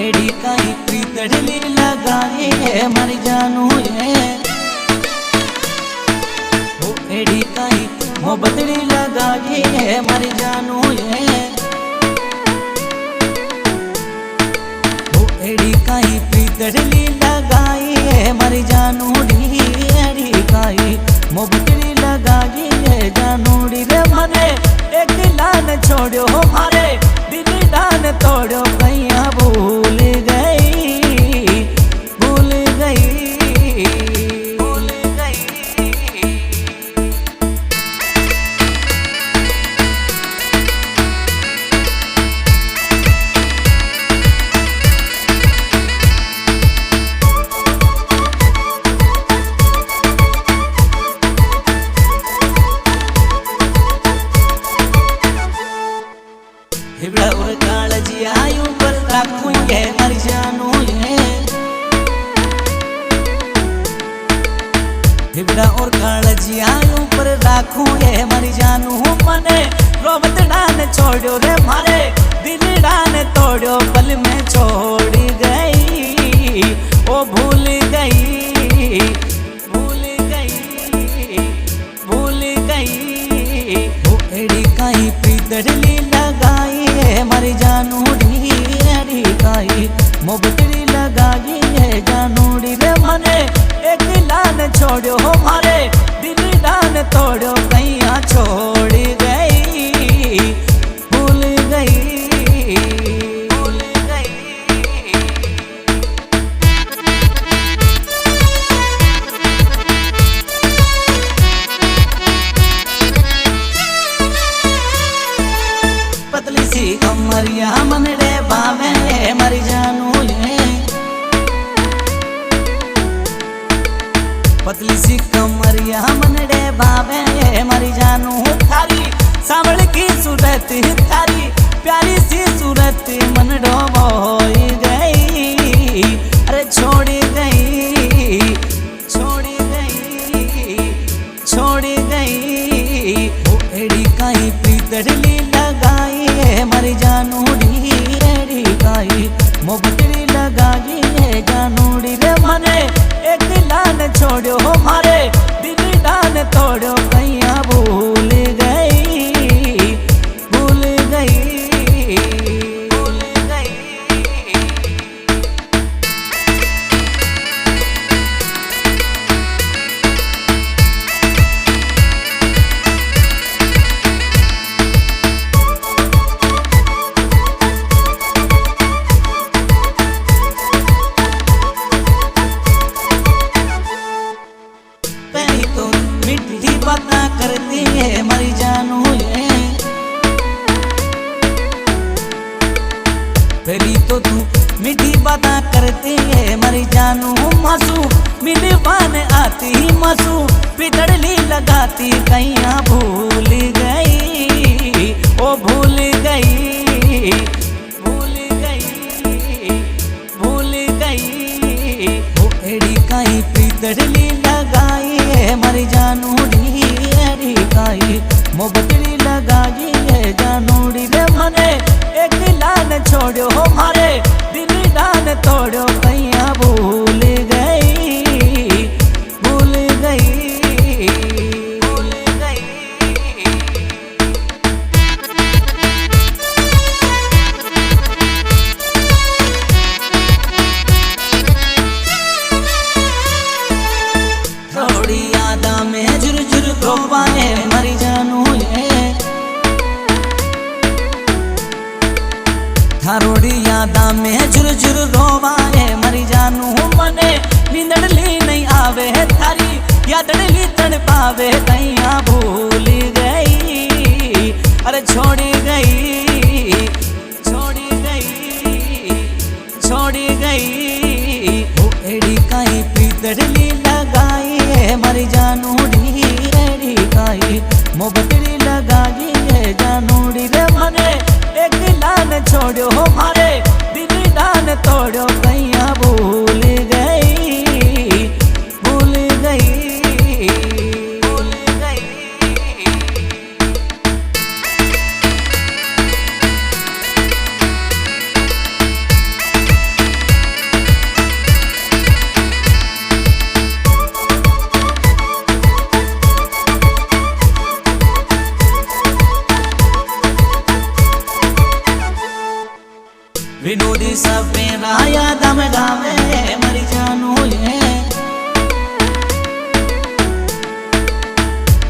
एड़ी काई प्रीतड़ली लगाए है मर जानू है। वो एड़ी काई मोहब्बतड़ी लगाए है मर जानू है। वो एड़ी काई प्रीतड़ली लगाई है मर जानू डी। एड़ी काई मोहब्बतड़ी लगाई है जानूड़ी रे मने एक लान छोड़ो मारे दिल दान तोड़ो कैया भूल गई भूल गई भूल गई। हिबड़ा और कालजी आयु पर राखूं ये मर जानू है। हिबड़ा और कालजी आयु पर राखूं ये मर जानू मने रोवत डान छोड़ो रे मारे दिल डान तोड़ो पल में छोड़ गई ओ भूल गई भूल गई भूल गई। वो एड़ी काई प्रीतड़ली लगाई है मर जानू डी। एड़ी काई मोहब्बतड़ी लगाई है जानूड़ी रे मने एक लान छोड़ो मारे दिल डान तोड़ो कैया छोड़ गई भूल गई भूल गई। पतली सी कमरिया मनड़े बावे मर जानू है। पतली सी कमरिया मनड़े बावे मर जानू थारी सांवल की सूरत थारी प्यारी सी सूरत मन डोबोई गई अरे छोड़ गई छोड़ गई छोड़ गई। वो एड़ी काई प्रीतड़ली लगाई है मर जानू डी। एड़ी काई मोहब्बतड़ी लगाई है जानूड़ी रे मने एक लान छोड़ो मारे दिल डान तोड़ो कैया भूल गई भूल गई भूल गई। तो मिठी बातें करती है मर जानू है। पहली तो तू मीठी बातें करती है मर जानू मासू मिलवान आती मासू पितड़ली लगाती कैया भूल गई ओ भूल गई भूल गई भूल गई। वो एड़ी काई प्रीतड़ली लगाई है मर जानू डी। एड़ी काई मोहब्बतड़ी लगाई है जानूड़ी रे मने एक लान छोड़ो मारे दिल डान तोड़ो कैया भूल गई भूल गई भूल गई। थोड़ी यादा में झुरझुर रोवाए मर जानू है। थारोड़ी यादा में झुरझुर रोवाए मर जानू मने नींदड़ली नहीं आवे थारी यादड़ली तड़ पावे कैया भूल गई अरे छोड़ गई छोड़ गई छोड़ गई। वो एड़ी काई प्रीतड़ली लगाई है मर जानू डी। एड़ी काई मोहब्बतड़ी लगाई है जानूड़ी रे मने एक लान छोड़ो मारे दिल डान तोड़ो कैया भूल गई भूल गई भूल गई। विनोदी सपेरा याद में गावे मरी जानू ये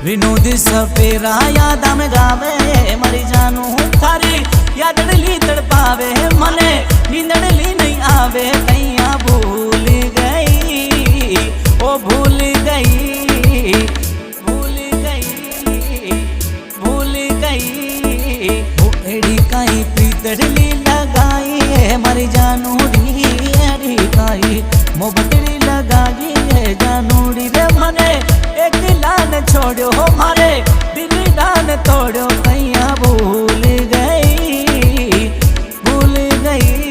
विनोदी सपेरा याद में गावे मरी जानू थारी यादड़ली तड़पावे मने नींदड़ली नहीं आवे कैया भूल गई ओ भूल गई भूल गई भूल गई वो एड़ी काई पीतड़ली लगाई है मरी जानू री एड़ी काई मोबतड़ी लगाई है जानूड़ी रे मने एक लान छोड़ो मारे दिल डान तोड़ो कैया भूल गई भूल गई।